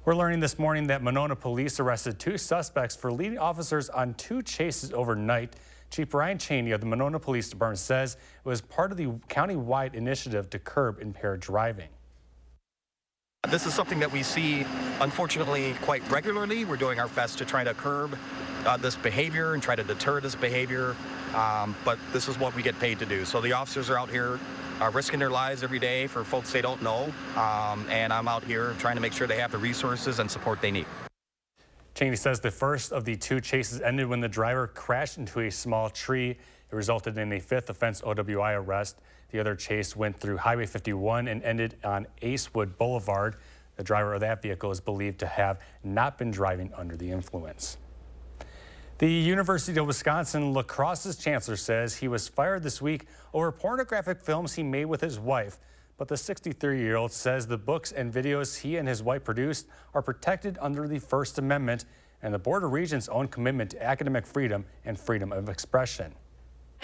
We're learning this morning that Monona police arrested 2 suspects for leading officers on 2 chases overnight. Chief Brian Cheney of the Monona Police Department says it was part of the county-wide initiative to curb impaired driving. This is something that we see, unfortunately, quite regularly. We're doing our best to try to curb this behavior and try to deter this behavior, but this is what we get paid to do. So the officers are out here risking their lives every day for folks they don't know, and I'm out here trying to make sure they have the resources and support they need. Cheney says the first of the 2 chases ended when the driver crashed into a small tree. It resulted in a 5th offense OWI arrest. The other chase went through Highway 51 and ended on Acewood Boulevard. The driver of that vehicle is believed to have not been driving under the influence. The University of Wisconsin La Crosse's chancellor says he was fired this week over pornographic films he made with his wife. But the 63-year-old says the books and videos he and his wife produced are protected under the First Amendment and the Board of Regents' own commitment to academic freedom and freedom of expression.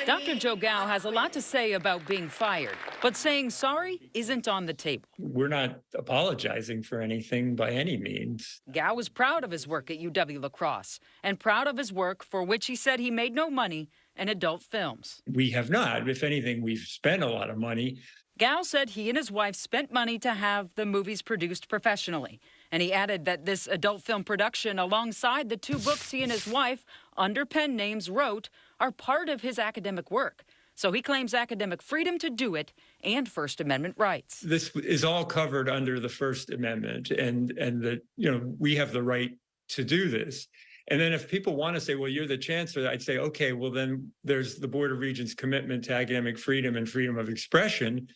Dr. Joe Gao has a lot to say about being fired, but saying sorry isn't on the table. We're not apologizing for anything by any means. Gao was proud of his work at UW La Crosse and proud of his work for which he said he made no money in adult films. We have not. If anything, we've spent a lot of money. Gao said he and his wife spent money to have the movies produced professionally. And he added that this adult film production, alongside the 2 books he and his wife, under pen names, wrote, are part of his academic work. So he claims academic freedom to do it and First Amendment rights. This is all covered under the First Amendment, and that, you know, we have the right to do this. And then if people want to say, well, you're the chancellor, I'd say, okay, well, then there's the Board of Regents' commitment to academic freedom and freedom of expression.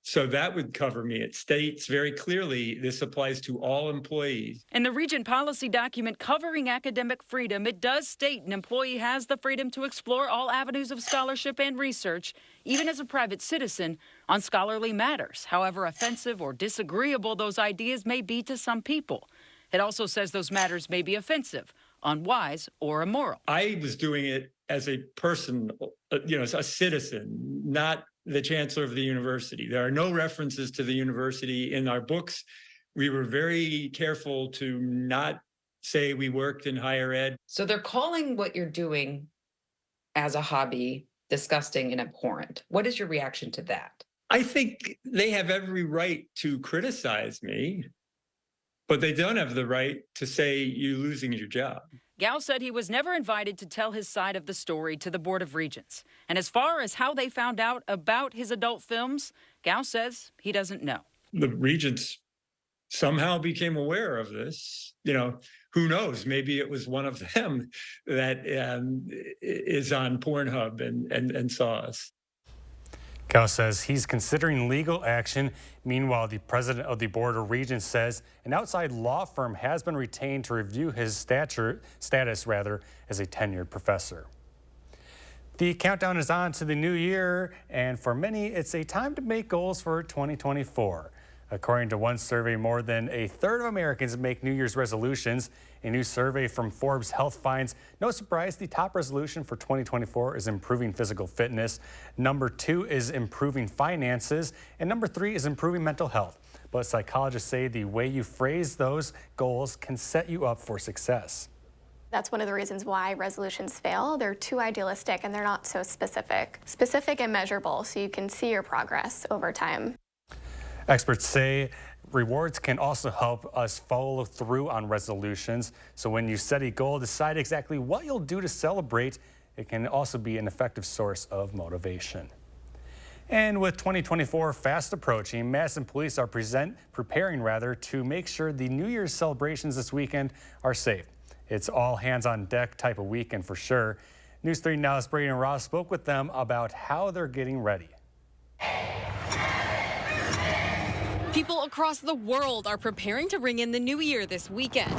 So that would cover me. It states very clearly this applies to all employees. In the Regent policy document covering academic freedom, it does state an employee has the freedom to explore all avenues of scholarship and research, even as a private citizen, on scholarly matters, however offensive or disagreeable those ideas may be to some people. It also says those matters may be offensive, unwise, or immoral. I was doing it as a person, as a citizen, not the chancellor of the university. There are no references to the university in our books. We were very careful to not say we worked in higher ed. So they're calling what you're doing as a hobby disgusting and abhorrent. What is your reaction to that? I think they have every right to criticize me, but they don't have the right to say you're losing your job. Gao said he was never invited to tell his side of the story to the Board of Regents. And as far as how they found out about his adult films, Gao says he doesn't know. The Regents somehow became aware of this. Who knows? Maybe it was one of them that is on Pornhub and saw us. Gao says he's considering legal action. Meanwhile, the president of the Board of Regents says an outside law firm has been retained to review his status as a tenured professor. The countdown is on to the new year, and for many, it's a time to make goals for 2024. According to one survey, more than a third of Americans make New Year's resolutions. A new survey from Forbes Health finds, no surprise, the top resolution for 2024 is improving physical fitness. Number 2 is improving finances. And number 3 is improving mental health. But psychologists say the way you phrase those goals can set you up for success. That's one of the reasons why resolutions fail. They're too idealistic and they're not so specific. Specific and measurable, so you can see your progress over time. Experts say Rewards can also help us follow through on resolutions. So when you set a goal, decide exactly what you'll do to celebrate. It can also be an effective source of motivation. And with 2024 fast approaching, Madison police are preparing to make sure the New Year's celebrations this weekend are safe. It's all hands on deck type of weekend for sure. News 3 Now's Brady and Ross spoke with them about how they're getting ready. People across the world are preparing to ring in the new year this weekend.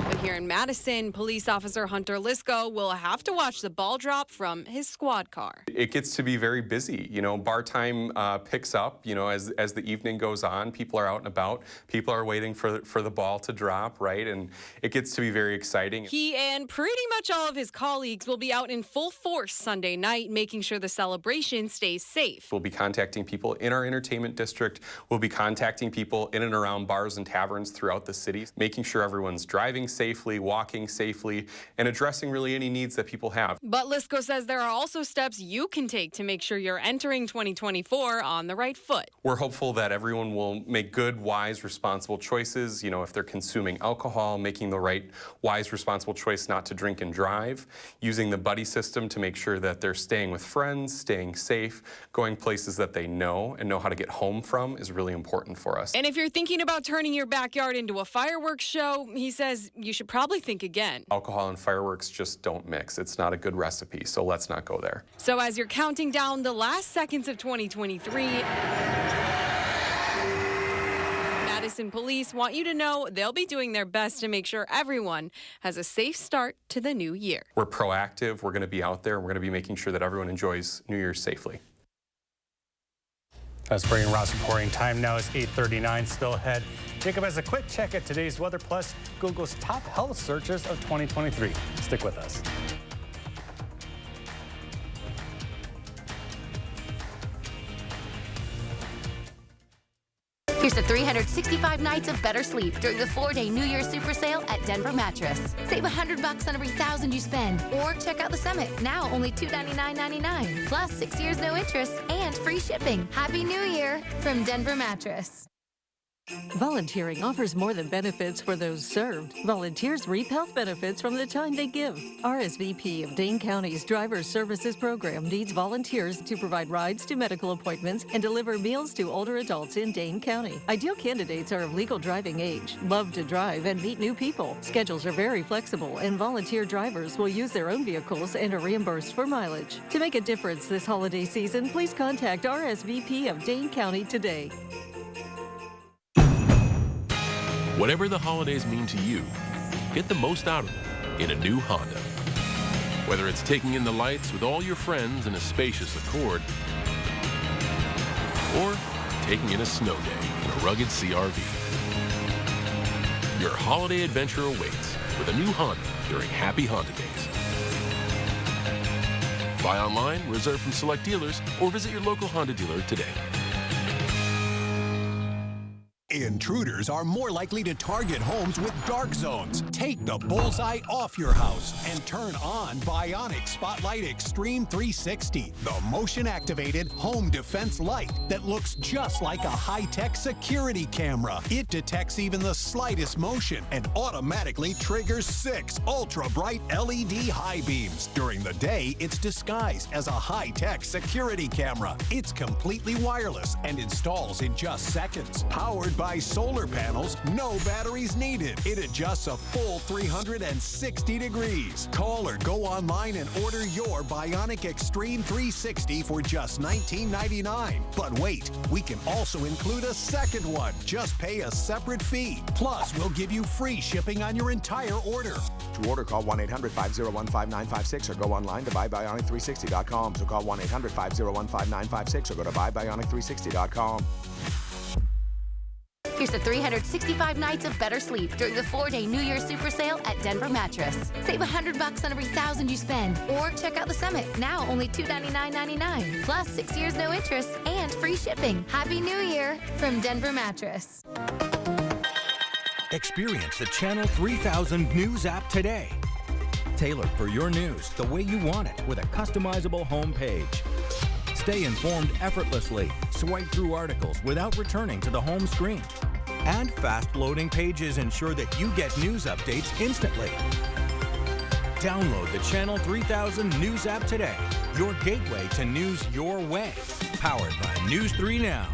But here in Madison, police officer Hunter Lisco will have to watch the ball drop from his squad car. It gets to be very busy. You know, bar time picks up, you know, as the evening goes on. People are out and about. People are waiting for the ball to drop, right? And it gets to be very exciting. He and pretty much all of his colleagues will be out in full force Sunday night, making sure the celebration stays safe. We'll be contacting people in our entertainment district. We'll be contacting people in and around bars and taverns throughout the city, making sure everyone's driving safely, walking safely, and addressing really any needs that people have. But Lisco says there are also steps you can take to make sure you're entering 2024 on the right foot. We're hopeful that everyone will make good, wise, responsible choices. You know, if they're consuming alcohol, making the right, wise, responsible choice not to drink and drive, using the buddy system to make sure that they're staying with friends, staying safe, going places that they know and know how to get home from is really important for us. And if you're thinking about turning your backyard into a fireworks show, he says you should probably think again. Alcohol and fireworks just don't mix. It's not a good recipe, so let's not go there. So as you're counting down the last seconds of 2023, Madison police want you to know they'll be doing their best to make sure everyone has a safe start to the new year. We're proactive. We're going to be out there. We're going to be making sure that everyone enjoys New Year's safely. That's Brady and Ross reporting. Time now is 8:39. Still ahead. Jacob has a quick check at today's weather, plus Google's top health searches of 2023. Stick with us. Here's the 365 nights of better sleep during the 4-day New Year's Super Sale at Denver Mattress. Save $100 on every $1,000 you spend. Or check out the Summit, now only $299.99. Plus 6 years no interest and free shipping. Happy New Year from Denver Mattress. Volunteering offers more than benefits for those served. Volunteers reap health benefits from the time they give. RSVP of Dane County's Driver Services Program needs volunteers to provide rides to medical appointments and deliver meals to older adults in Dane County. Ideal candidates are of legal driving age, love to drive, and meet new people. Schedules are very flexible, and volunteer drivers will use their own vehicles and are reimbursed for mileage. To make a difference this holiday season, please contact RSVP of Dane County today. Whatever the holidays mean to you, get the most out of them in a new Honda. Whether it's taking in the lights with all your friends in a spacious Accord, or taking in a snow day in a rugged CR-V. Your holiday adventure awaits with a new Honda during Happy Honda Days. Buy online, reserve from select dealers, or visit your local Honda dealer today. Intruders are more likely to target homes with dark zones. Take the bullseye off your house and turn on Bionic Spotlight Extreme 360, the motion-activated home defense light that looks just like a high-tech security camera. It detects even the slightest motion and automatically triggers 6 ultra-bright LED high beams. During the day, it's disguised as a high-tech security camera. It's completely wireless and installs in just seconds. Powered by solar panels, no batteries needed. It adjusts a full 360 degrees. Call or go online and order your Bionic Extreme 360 for just $19.99. But wait, we can also include a second one. Just pay a separate fee. Plus, we'll give you free shipping on your entire order. To order, call 1-800-501-5956 or go online to buybionic360.com. So call 1-800-501-5956 or go to buybionic360.com. Here's the 365 nights of better sleep during the 4-day New Year's Super Sale at Denver Mattress. Save $100 on every $1,000 you spend. Or check out the Summit, now only $299.99. Plus 6 years no interest and free shipping. Happy New Year from Denver Mattress. Experience the Channel 3000 News app today. Tailored for your news the way you want it with a customizable home page. Stay informed effortlessly. Swipe through articles without returning to the home screen. And fast-loading pages ensure that you get news updates instantly. Download the Channel 3000 News app today. Your gateway to news your way. Powered by News 3 Now.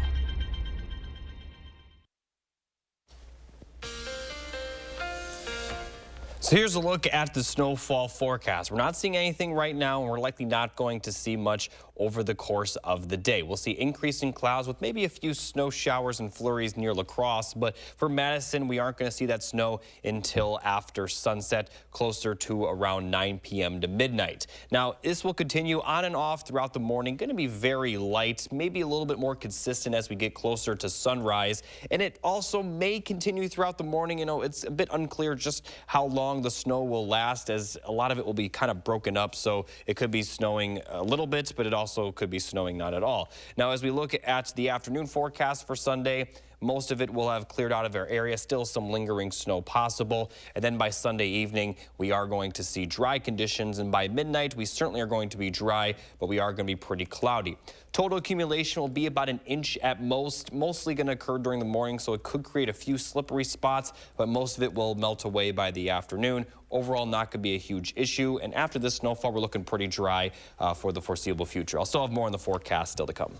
So here's a look at the snowfall forecast. We're not seeing anything right now, and we're likely not going to see much over the course of the day. We'll see increasing clouds with maybe a few snow showers and flurries near La Crosse, but for Madison, we aren't going to see that snow until after sunset, closer to around 9 p.m. to midnight. Now, this will continue on and off throughout the morning, going to be very light, maybe a little bit more consistent as we get closer to sunrise, and it also may continue throughout the morning. You know, it's a bit unclear just how long the snow will last, as a lot of it will be kind of broken up, so it could be snowing a little bit, but it also could be snowing not at all. Now, as we look at the afternoon forecast for Sunday, most of it will have cleared out of our area, still some lingering snow possible. And then by Sunday evening, we are going to see dry conditions. And by midnight, we certainly are going to be dry, but we are going to be pretty cloudy. Total accumulation will be about an inch at most, mostly going to occur during the morning, so it could create a few slippery spots, but most of it will melt away by the afternoon. Overall, not going to be a huge issue. And after this snowfall, we're looking pretty dry for the foreseeable future. I'll still have more on the forecast still to come. All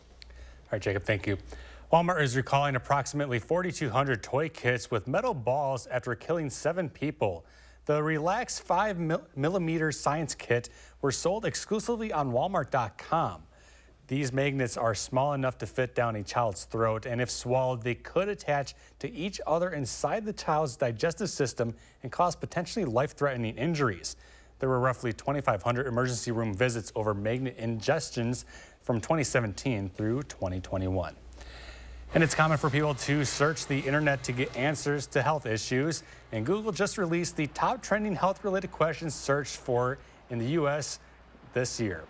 right, Jacob, thank you. Walmart is recalling approximately 4,200 toy kits with metal balls after killing 7 people. The Relax 5mm science kit were sold exclusively on Walmart.com. These magnets are small enough to fit down a child's throat, and if swallowed, they could attach to each other inside the child's digestive system and cause potentially life-threatening injuries. There were roughly 2,500 emergency room visits over magnet ingestions from 2017 through 2021. And it's common for people to search the internet to get answers to health issues. And Google just released the top trending health-related questions searched for in the U.S. this year.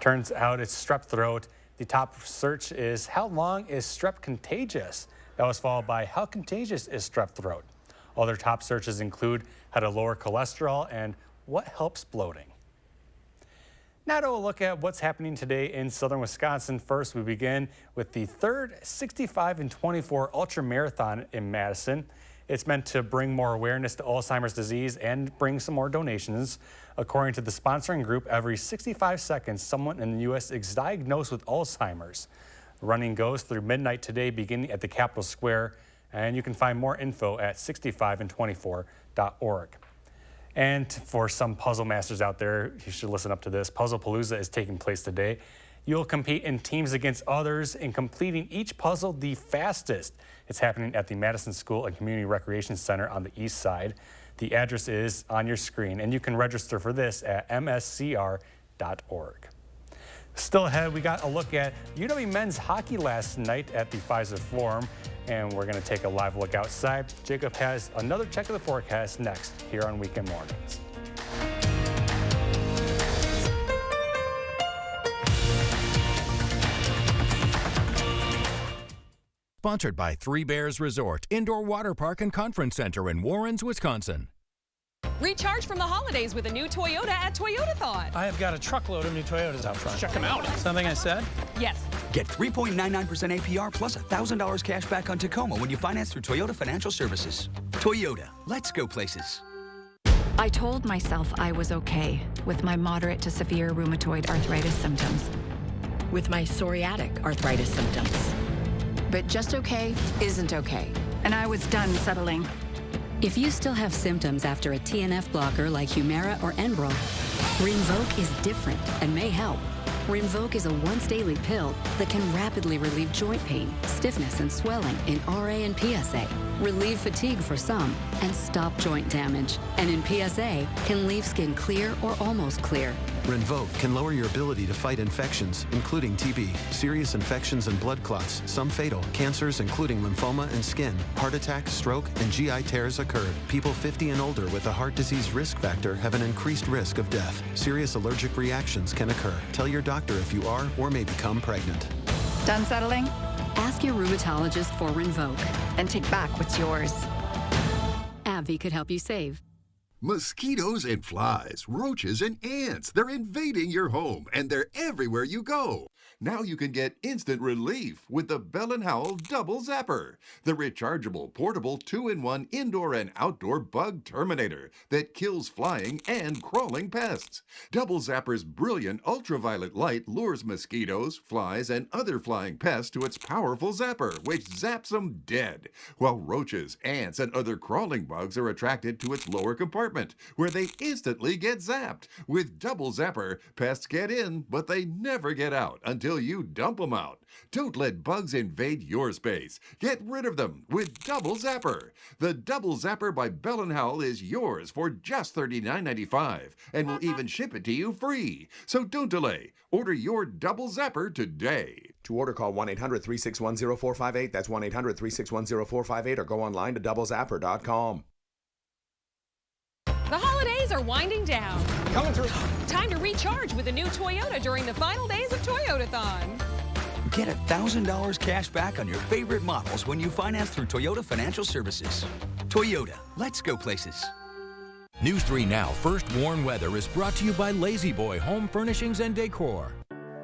Turns out it's strep throat. The top search is, how long is strep contagious? That was followed by, how contagious is strep throat? Other top searches include how to lower cholesterol and what helps bloating. Now to a look at what's happening today in southern Wisconsin. First, we begin with the third 65 and 24 Ultra Marathon in Madison. It's meant to bring more awareness to Alzheimer's disease and bring some more donations. According to the sponsoring group, every 65 seconds, someone in the U.S. is diagnosed with Alzheimer's. The running goes through midnight today, beginning at the Capitol Square, and you can find more info at 65and24.org. And for some puzzle masters out there, you should listen up to this. Puzzlepalooza is taking place today. You'll compete in teams against others in completing each puzzle the fastest. It's happening at the Madison School and Community Recreation Center on the east side. The address is on your screen, and you can register for this at mscr.org. Still ahead, we got a look at UW men's hockey last night at the Pfizer Forum, and we're going to take a live look outside. Jacob has another check of the forecast next here on Weekend Mornings. Sponsored by Three Bears Resort, Indoor Water Park and Conference Center in Warrens, Wisconsin. Recharge from the holidays with a new Toyota at Toyotathon. I have got a truckload of new Toyotas out front. Check them out. Something I said? Yes. Get 3.99% APR plus $1,000 cash back on Tacoma when you finance through Toyota Financial Services. Toyota, let's go places. I told myself I was okay with my moderate to severe rheumatoid arthritis symptoms, with my psoriatic arthritis symptoms. But just okay isn't okay, and I was done settling. If you still have symptoms after a TNF blocker like Humira or Enbrel, Rinvoq is different and may help. Rinvoq is a once-daily pill that can rapidly relieve joint pain, stiffness, and swelling in RA and PSA, relieve fatigue for some, and stop joint damage. And in PSA, can leave skin clear or almost clear. Rinvoq can lower your ability to fight infections, including TB, serious infections and blood clots, some fatal, cancers including lymphoma and skin, heart attack, stroke, and GI tears occurred. People 50 and older with a heart disease risk factor have an increased risk of death. Serious allergic reactions can occur. Tell your doctor if you are or may become pregnant. Done settling? Ask your rheumatologist for Rinvoq. And take back what's yours. AbbVie could help you save. Mosquitoes and flies, roaches and ants, they're invading your home, and they're everywhere you go. Now you can get instant relief with the Bell & Howell Double Zapper, the rechargeable, portable 2-in-1 indoor and outdoor bug terminator that kills flying and crawling pests. Double Zapper's brilliant ultraviolet light lures mosquitoes, flies, and other flying pests to its powerful zapper, which zaps them dead, while roaches, ants, and other crawling bugs are attracted to its lower compartment, where they instantly get zapped. With Double Zapper, pests get in, but they never get out until you dump them out. Don't let bugs invade your space. Get rid of them with Double Zapper. The Double Zapper by Bell & Howell is yours for just $39.95 and will even ship it to you free. So don't delay. Order your Double Zapper today. To order, call 1-800-361-0458. That's 1-800-361-0458 or go online to doublezapper.com. The holidays are winding down. Coming through. Time to recharge with a new Toyota during the final days of Toyotathon. Get $1,000 cash back on your favorite models when you finance through Toyota Financial Services. Toyota, let's go places. News 3 Now First Warn Weather is brought to you by Lazy Boy Home Furnishings and Decor.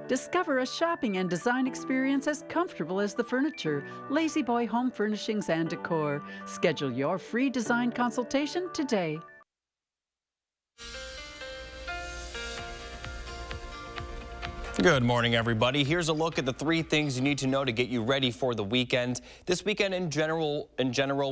Discover a shopping and design experience as comfortable as the furniture. Lazy Boy Home Furnishings and Decor. Schedule your free design consultation today. Good morning, everybody. Here's a look at the 3 things you need to know to get you ready for the weekend. This weekend in general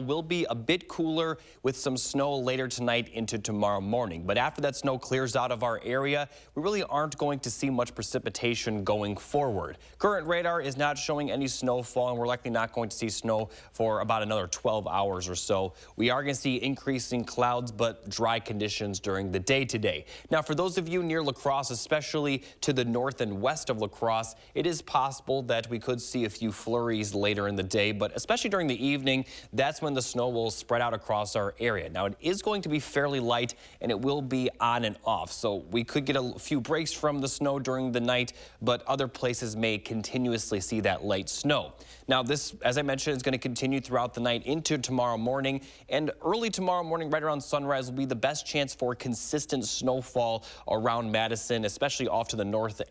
will be a bit cooler with some snow later tonight into tomorrow morning. But after that snow clears out of our area, we really aren't going to see much precipitation going forward. Current radar is not showing any snowfall, and we're likely not going to see snow for about another 12 hours or so. We are going to see increasing clouds, but dry conditions during the day today. Now, for those of you near La Crosse, especially to the north and west of La Crosse, it is possible that we could see a few flurries later in the day, but especially during the evening, that's when the snow will spread out across our area. Now, it is going to be fairly light, and it will be on and off, so we could get a few breaks from the snow during the night, but other places may continuously see that light snow. Now, this, as I mentioned, is going to continue throughout the night into tomorrow morning, and early tomorrow morning, right around sunrise, will be the best chance for consistent snowfall around Madison, especially off to the north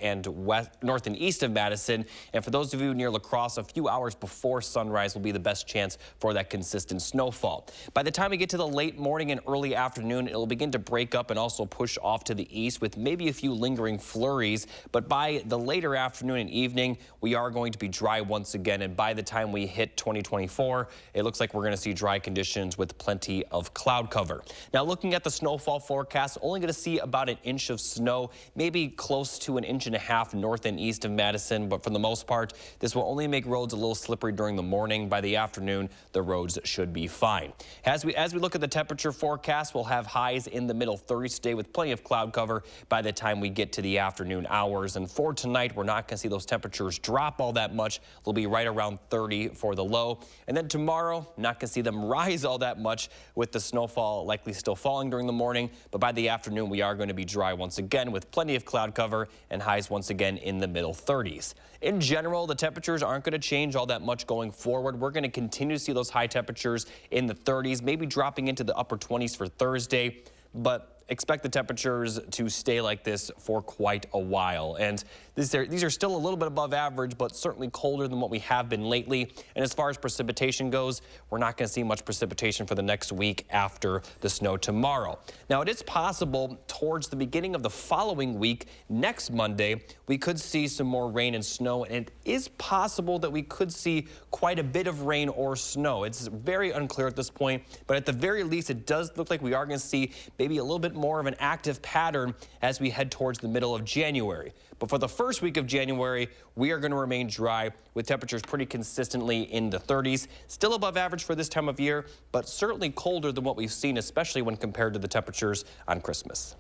and east of Madison. And for those of you near La Crosse, a few hours before sunrise will be the best chance for that consistent snowfall. By the time we get to the late morning and early afternoon, it'll begin to break up and also push off to the east with maybe a few lingering flurries. But by the later afternoon and evening, we are going to be dry once again. And by the time we hit 2024, it looks like we're going to see dry conditions with plenty of cloud cover. Now, looking at the snowfall forecast, only going to see about 1 inch of snow, maybe close to 1.5 inches north and east of Madison, but for the most part, this will only make roads a little slippery during the morning. By the afternoon, the roads should be fine. As we look at the temperature forecast, we'll have highs in the middle 30s today with plenty of cloud cover by the time we get to the afternoon hours. And for tonight, we're not going to see those temperatures drop all that much. They'll be right around 30 for the low. And then tomorrow, not going to see them rise all that much with the snowfall likely still falling during the morning. But by the afternoon, we are going to be dry once again with plenty of cloud cover and highs once again in the middle 30s. In general, the temperatures aren't going to change all that much going forward. We're going to continue to see those high temperatures in the 30s, maybe dropping into the upper 20s for Thursday, but expect the temperatures to stay like this for quite a while. And these are still a little bit above average, but certainly colder than what we have been lately. And as far as precipitation goes, we're not going to see much precipitation for the next week after the snow tomorrow. Now, it is possible towards the beginning of the following week, next Monday, we could see some more rain and snow. And it is possible that we could see quite a bit of rain or snow. It's very unclear at this point, but at the very least, it does look like we are going to see maybe a little bit more of an active pattern as we head towards the middle of January. But for the first week of January, we are going to remain dry with temperatures pretty consistently in the 30s. Still above average for this time of year, but certainly colder than what we've seen, especially when compared to the temperatures on Christmas.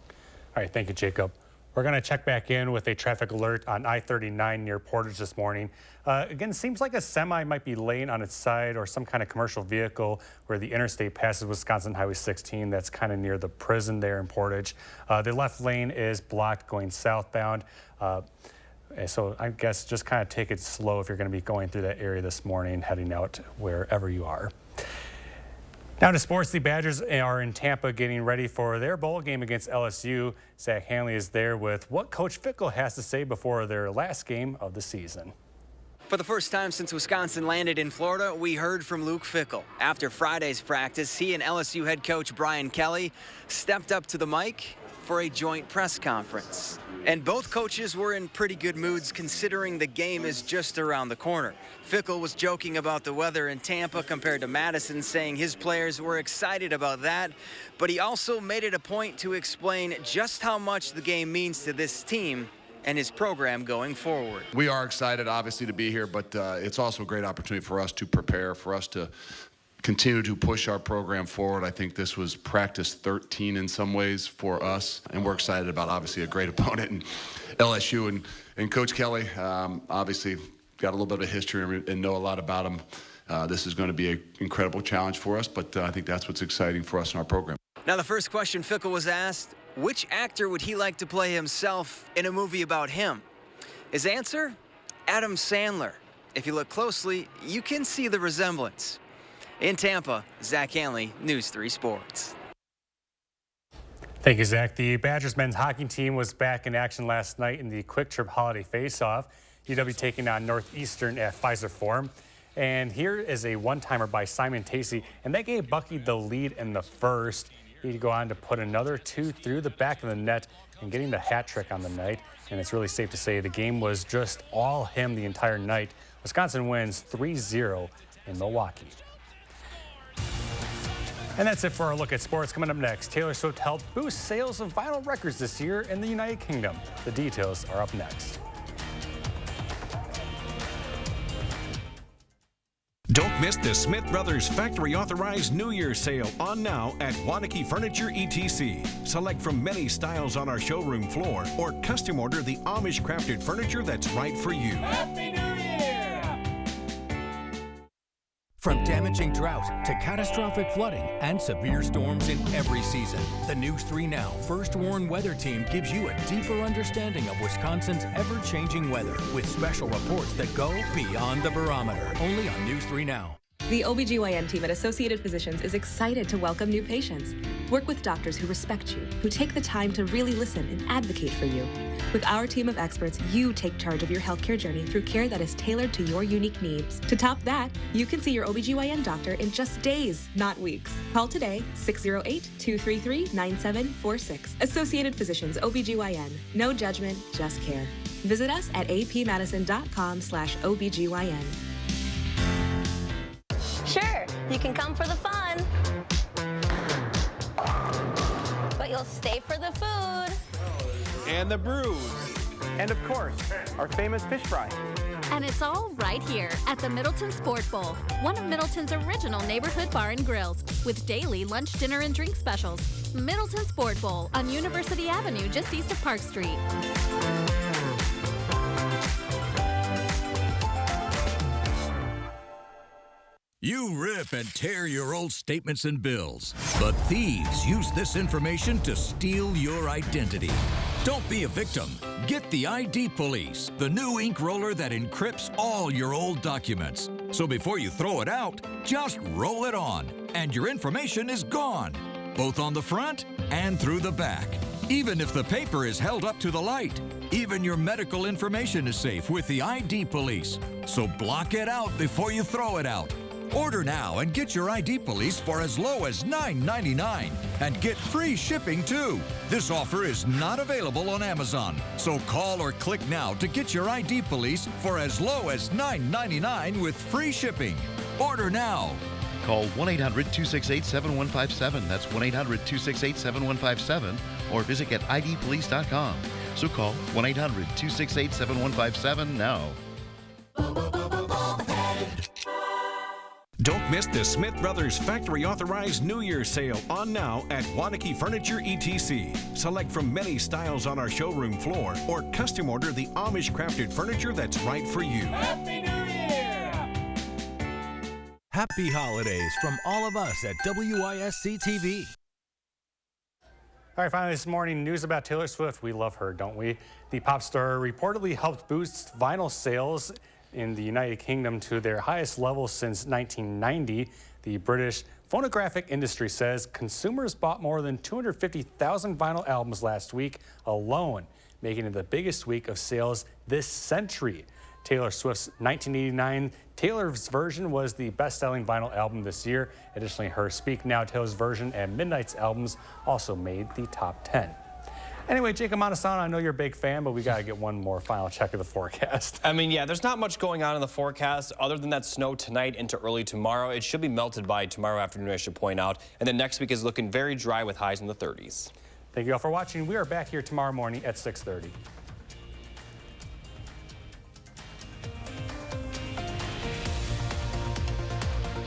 All right, thank you, Jacob. We're going to check back in with a traffic alert on I-39 near Portage this morning. Again, it seems like a semi might be laying on its side or some kind of commercial vehicle where the interstate passes Wisconsin Highway 16. That's kind of near the prison there in Portage. The left lane is blocked going southbound. So I guess just kind of take it slow if you're going to be going through that area this morning, heading out wherever you are. Now to sports, the Badgers are in Tampa getting ready for their bowl game against LSU. Zach Hanley is there with what Coach Fickell has to say before their last game of the season. For the first time since Wisconsin landed in Florida, we heard from Luke Fickell. After Friday's practice, he and LSU head coach Brian Kelly stepped up to the mic for a joint press conference. And both coaches were in pretty good moods considering the game is just around the corner. Fickell was joking about the weather in Tampa compared to Madison, saying his players were excited about that. But he also made it a point to explain just how much the game means to this team and his program going forward. We are excited, obviously, to be here, but it's also a great opportunity for us to prepare, for us to continue to push our program forward. I think this was practice 13 in some ways for us, and we're excited about obviously a great opponent in LSU. And Coach Kelly, obviously got a little bit of history and know a lot about him. This is going to be an incredible challenge for us, but I think that's what's exciting for us in our program. Now, the first question Fickell was asked, which actor would he like to play himself in a movie about him? His answer, Adam Sandler. If you look closely, you can see the resemblance. In Tampa, Zach Hanley, News 3 Sports. Thank you, Zach. The Badgers men's hockey team was back in action last night in the Quick Trip Holiday Face-Off. UW taking on Northeastern at Pfizer Forum. And here is a one-timer by Simon Tacey, and that gave Bucky the lead in the first. He'd go on to put another two through the back of the net and getting the hat trick on the night. And it's really safe to say the game was just all him the entire night. Wisconsin wins 3-0 in Milwaukee. And that's it for our look at sports. Coming up next, Taylor Swift helped boost sales of vinyl records this year in the United Kingdom. The details are up next. Don't miss the Smith Brothers Factory Authorized New Year's Sale on now at Wanakee Furniture ETC. Select from many styles on our showroom floor or custom order the Amish crafted furniture that's right for you. Happy New Year! From damaging drought to catastrophic flooding and severe storms in every season, the News 3 Now First Warn Weather Team gives you a deeper understanding of Wisconsin's ever-changing weather with special reports that go beyond the barometer. Only on News 3 Now. The OBGYN team at Associated Physicians is excited to welcome new patients. Work with doctors who respect you, who take the time to really listen and advocate for you. With our team of experts, you take charge of your healthcare journey through care that is tailored to your unique needs. To top that, you can see your OBGYN doctor in just days, not weeks. Call today, 608-233-9746. Associated Physicians OBGYN. No judgment, just care. Visit us at apmadison.com/OBGYN. Sure, you can come for the fun, but you'll stay for the food. And the brews. And of course, our famous fish fry. And it's all right here at the Middleton Sport Bowl, one of Middleton's original neighborhood bar and grills, with daily lunch, dinner, and drink specials. Middleton Sport Bowl on University Avenue, just east of Park Street. You rip and tear your old statements and bills, but thieves use this information to steal your identity. Don't be a victim. Get the ID Police, the new ink roller that encrypts all your old documents. So before you throw it out, just roll it on, and your information is gone, both on the front and through the back. Even if the paper is held up to the light, even your medical information is safe with the ID Police. So block it out before you throw it out. Order now and get your ID Police for as low as $9.99 and get free shipping too. This offer is not available on Amazon, so call or click now to get your ID Police for as low as $9.99 with free shipping. Order now. Call 1-800-268-7157. That's 1-800-268-7157 or visit getidpolice.com. So call 1-800-268-7157 now. Don't miss the Smith Brothers Factory Authorized New Year's Sale on now at Wanakee Furniture ETC. Select from many styles on our showroom floor or custom order the Amish crafted furniture that's right for you. Happy New Year! Happy holidays from all of us at WISC-TV. All right, finally this morning, news about Taylor Swift. We love her, don't we? The pop star reportedly helped boost vinyl sales in the United Kingdom to their highest level since 1990. The British phonographic industry says consumers bought more than 250,000 vinyl albums last week alone, making it the biggest week of sales this century. Taylor Swift's 1989 Taylor's Version was the best-selling vinyl album this year. Additionally, her Speak Now, Taylor's Version, and Midnight's albums also made the top 10. Anyway, Jacob Madison, I know you're a big fan, but we got to get one more final check of the forecast. I mean, yeah, there's not much going on in the forecast other than that snow tonight into early tomorrow. It should be melted by tomorrow afternoon, I should point out. And then next week is looking very dry with highs in the 30s. Thank you all for watching. We are back here tomorrow morning at 6:30.